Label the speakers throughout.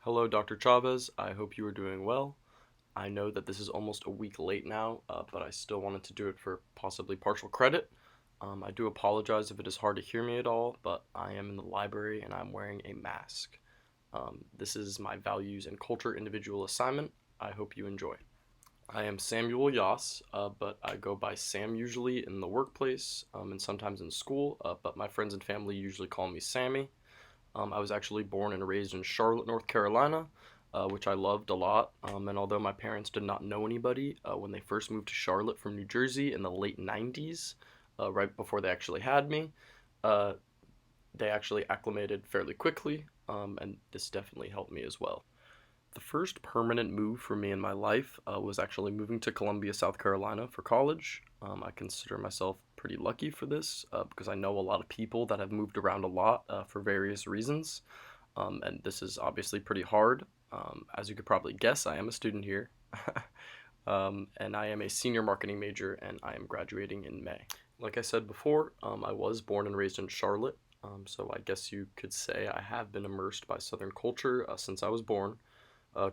Speaker 1: Hello, Dr. Chavez. I hope you are doing well. I know that this is almost a week late now, but I still wanted to do it for possibly partial credit. I do apologize if it is hard to hear me at all, but I am in the library and I'm wearing a mask. This is my values and culture individual assignment. I hope you enjoy. I am Samuel Yas, but I go by Sam usually in the workplace and sometimes in school, but my friends and family usually call me Sammy. I was actually born and raised in Charlotte, North Carolina, which I loved a lot. And although my parents did not know anybody when they first moved to Charlotte from New Jersey in the late 90s, right before they actually had me, uh, they actually acclimated fairly quickly, and this definitely helped me as well. The first permanent move for me in my life was actually moving to Columbia, South Carolina for college. I consider myself pretty lucky for this because I know a lot of people that have moved around a lot for various reasons, and this is obviously pretty hard. As you could probably guess, I am a student here, and I am a senior marketing major, and I am graduating in May. Like I said before, I was born and raised in Charlotte, so I guess you could say I have been immersed by Southern culture since I was born.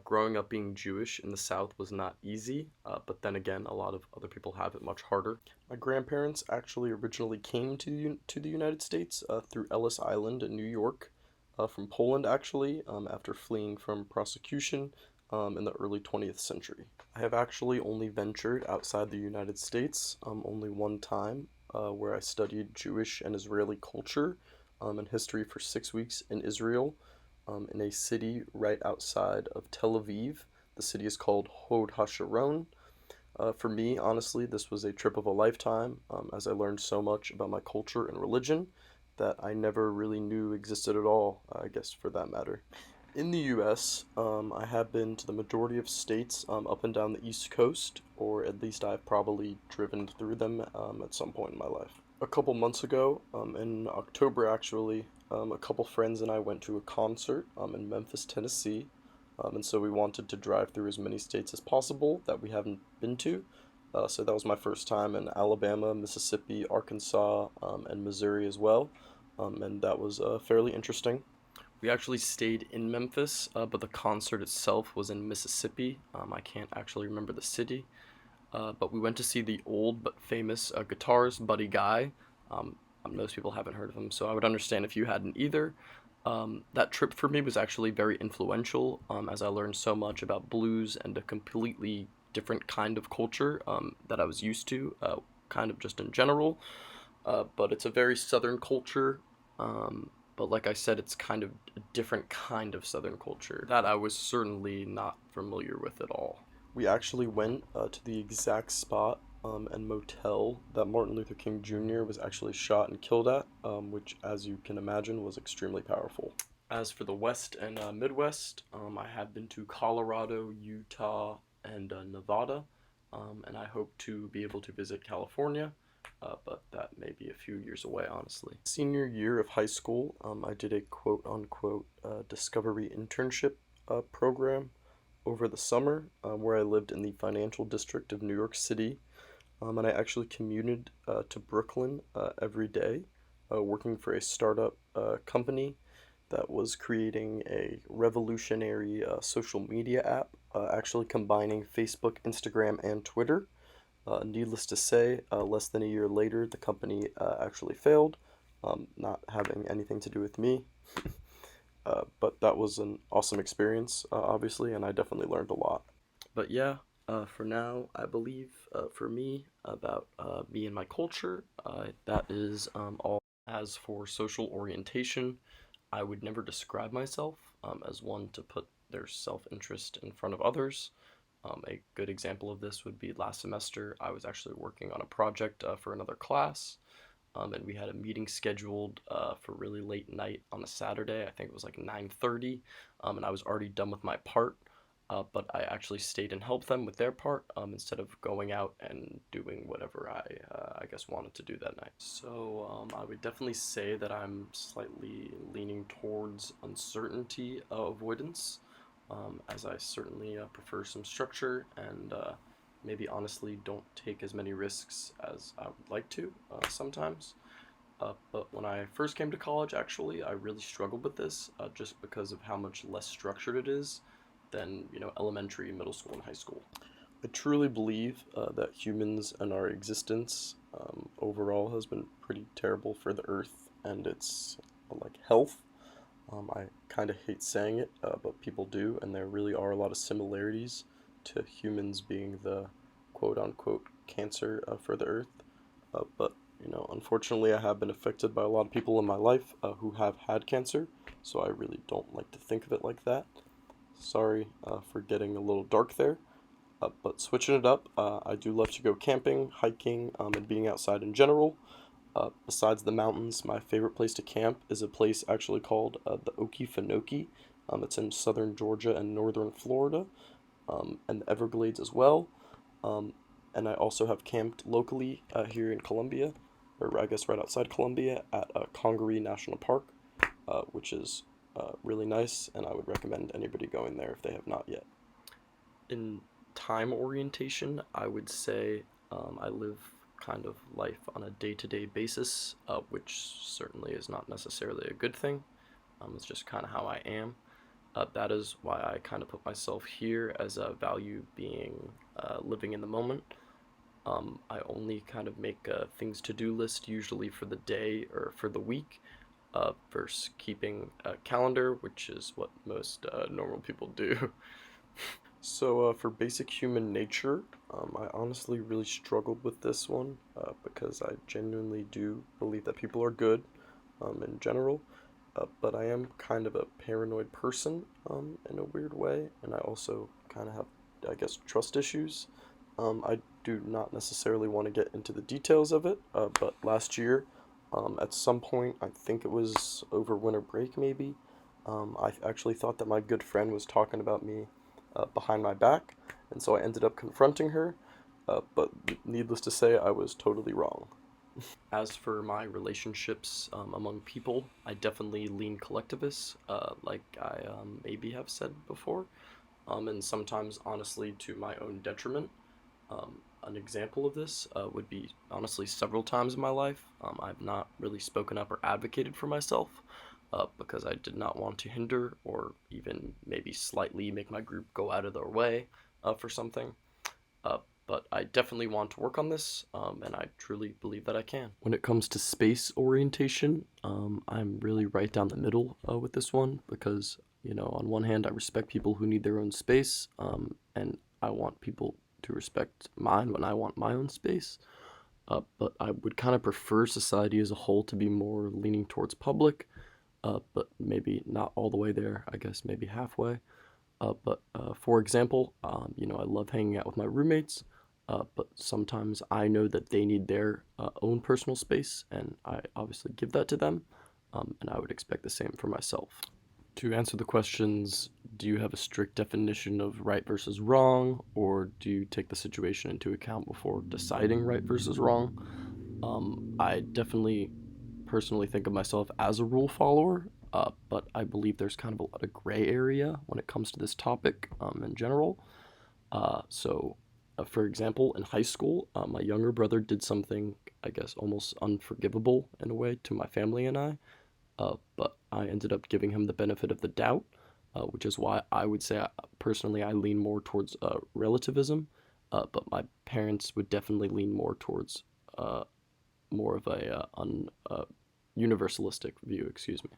Speaker 1: Growing up being Jewish in the South was not easy, but then again, a lot of other people have it much harder. My grandparents actually originally came to the United States through Ellis Island in New York, from Poland actually, after fleeing from prosecution in the early 20th century. I have actually only ventured outside the United States only one time, where I studied Jewish and Israeli culture and history for 6 weeks in Israel in a city right outside of Tel Aviv. The city is called Hod HaSharon. For me, honestly, this was a trip of a lifetime, as I learned so much about my culture and religion that I never really knew existed at all, I guess, for that matter. In the US, I have been to the majority of states up and down the East Coast, or at least I've probably driven through them at some point in my life. A couple months ago, in October actually, a couple friends and I went to a concert in Memphis, Tennessee, and so we wanted to drive through as many states as possible that we haven't been to. So that was my first time in Alabama, Mississippi, Arkansas, and Missouri as well, and that was fairly interesting. We actually stayed in Memphis, but the concert itself was in Mississippi. I can't actually remember the city, but we went to see the old but famous guitarist Buddy Guy. Um, Most people haven't heard of him, so I would understand if you hadn't either. That trip for me was actually very influential, as I learned so much about blues and a completely different kind of culture that I was used to, kind of just in general. But it's a very southern culture. But like I said, it's kind of a different kind of southern culture that I was certainly not familiar with at all. We actually went to the exact spot and motel that Martin Luther King Jr. was actually shot and killed at, which, as you can imagine, was extremely powerful. As for the West and Midwest, I have been to Colorado, Utah, and Nevada, and I hope to be able to visit California, but that may be a few years away, honestly. Senior year of high school, I did a quote unquote discovery internship program over the summer where I lived in the financial district of New York City. And I actually commuted to Brooklyn every day, working for a startup company that was creating a revolutionary social media app, actually combining Facebook, Instagram, and Twitter. Needless to say, less than a year later, the company actually failed, not having anything to do with me. But that was an awesome experience, obviously, and I definitely learned a lot. But yeah, for now, I believe for me about me and my culture, that is all. As for social orientation, I would never describe myself as one to put their self interest in front of others. A good example of this would be last semester, I was actually working on a project for another class, and we had a meeting scheduled for really late night on a Saturday. I think it was like 9:30, and I was already done with my part. But I actually stayed and helped them with their part instead of going out and doing whatever I guess wanted to do that night. So I would definitely say that I'm slightly leaning towards uncertainty avoidance, as I certainly prefer some structure and maybe honestly don't take as many risks as I would like to sometimes. But when I first came to college, actually, I really struggled with this just because of how much less structured it is than, elementary, middle school, and high school. I truly believe that humans and our existence overall has been pretty terrible for the earth and its like health. I kind of hate saying it, but people do, and there really are a lot of similarities to humans being the quote unquote cancer for the earth. But unfortunately, I have been affected by a lot of people in my life who have had cancer, so I really don't like to think of it like that. Sorry for getting a little dark there. But switching it up, I do love to go camping, hiking, and being outside in general. Besides the mountains, my favorite place to camp is a place actually called the Okefenokee. It's in southern Georgia and northern Florida, and the Everglades as well. Um, and I also have camped locally here in Columbia, or I guess right outside Columbia, at Congaree National Park, which is really nice, and I would recommend anybody going there if they have not yet. In time orientation, I would say I live kind of life on a day to day basis, which certainly is not necessarily a good thing. It's just kind of how I am. That is why I kind of put myself here as a value being living in the moment. I only kind of make a things to do list usually for the day or for the week versus keeping a calendar, which is what most normal people do. So, for basic human nature, I honestly really struggled with this one because I genuinely do believe that people are good in general, but I am kind of a paranoid person in a weird way, and I also kind of have, I guess, trust issues. I do not necessarily want to get into the details of it, but last year, at some point, I think it was over winter break maybe, I actually thought that my good friend was talking about me behind my back, and so I ended up confronting her. But needless to say, I was totally wrong. As for my relationships among people, I definitely lean collectivist, like I maybe have said before, and sometimes honestly to my own detriment. An example of this would be honestly several times in my life. I've not really spoken up or advocated for myself because I did not want to hinder or even maybe slightly make my group go out of their way for something. Uh, but I definitely want to work on this, and I truly believe that I can. When it comes to space orientation, I'm really right down the middle with this one because, on one hand, I respect people who need their own space, and I want people to respect mine when I want my own space. But I would kind of prefer society as a whole to be more leaning towards public, but maybe not all the way there. I guess maybe halfway. But for example, I love hanging out with my roommates, but sometimes I know that they need their own personal space, and I obviously give that to them, and I would expect the same for myself. To answer the questions, do you have a strict definition of right versus wrong, or do you take the situation into account before deciding right versus wrong? I definitely personally think of myself as a rule follower, but I believe there's kind of a lot of gray area when it comes to this topic in general. For example, in high school, my younger brother did something, I guess, almost unforgivable in a way to my family and I, but I ended up giving him the benefit of the doubt, which is why I would say personally I lean more towards relativism, but my parents would definitely lean more towards uh, more of a universalistic view, excuse me.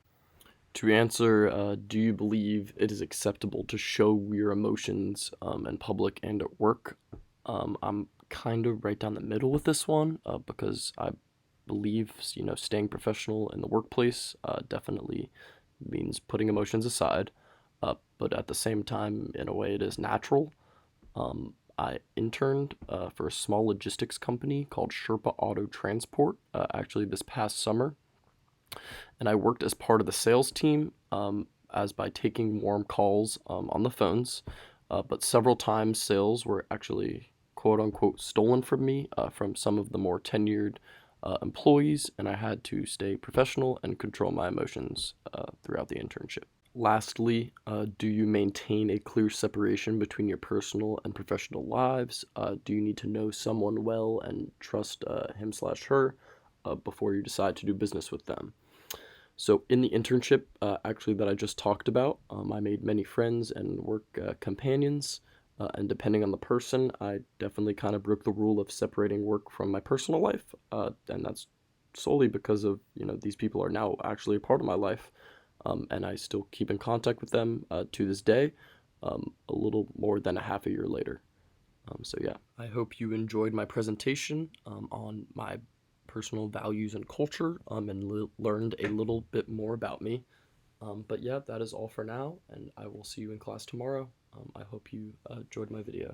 Speaker 1: To answer, do you believe it is acceptable to show your emotions in public and at work? I'm kind of right down the middle with this one because I believe, staying professional in the workplace definitely means putting emotions aside, but at the same time, in a way, it is natural. I interned for a small logistics company called Sherpa Auto Transport actually this past summer, and I worked as part of the sales team as by taking warm calls on the phones. But several times sales were actually quote unquote stolen from me from some of the more tenured employees, and I had to stay professional and control my emotions throughout the internship. Lastly, do you maintain a clear separation between your personal and professional lives? Do you need to know someone well and trust him slash her? before you decide to do business with them. So in the internship, actually that I just talked about, I made many friends and work companions. And depending on the person, I definitely kind of broke the rule of separating work from my personal life. And that's solely because of, these people are now actually a part of my life. And I still keep in contact with them to this day, a little more than a half a year later. So yeah, I hope you enjoyed my presentation on my personal values and culture, and learned a little bit more about me. But yeah, that is all for now, and I will see you in class tomorrow. I hope you enjoyed my video.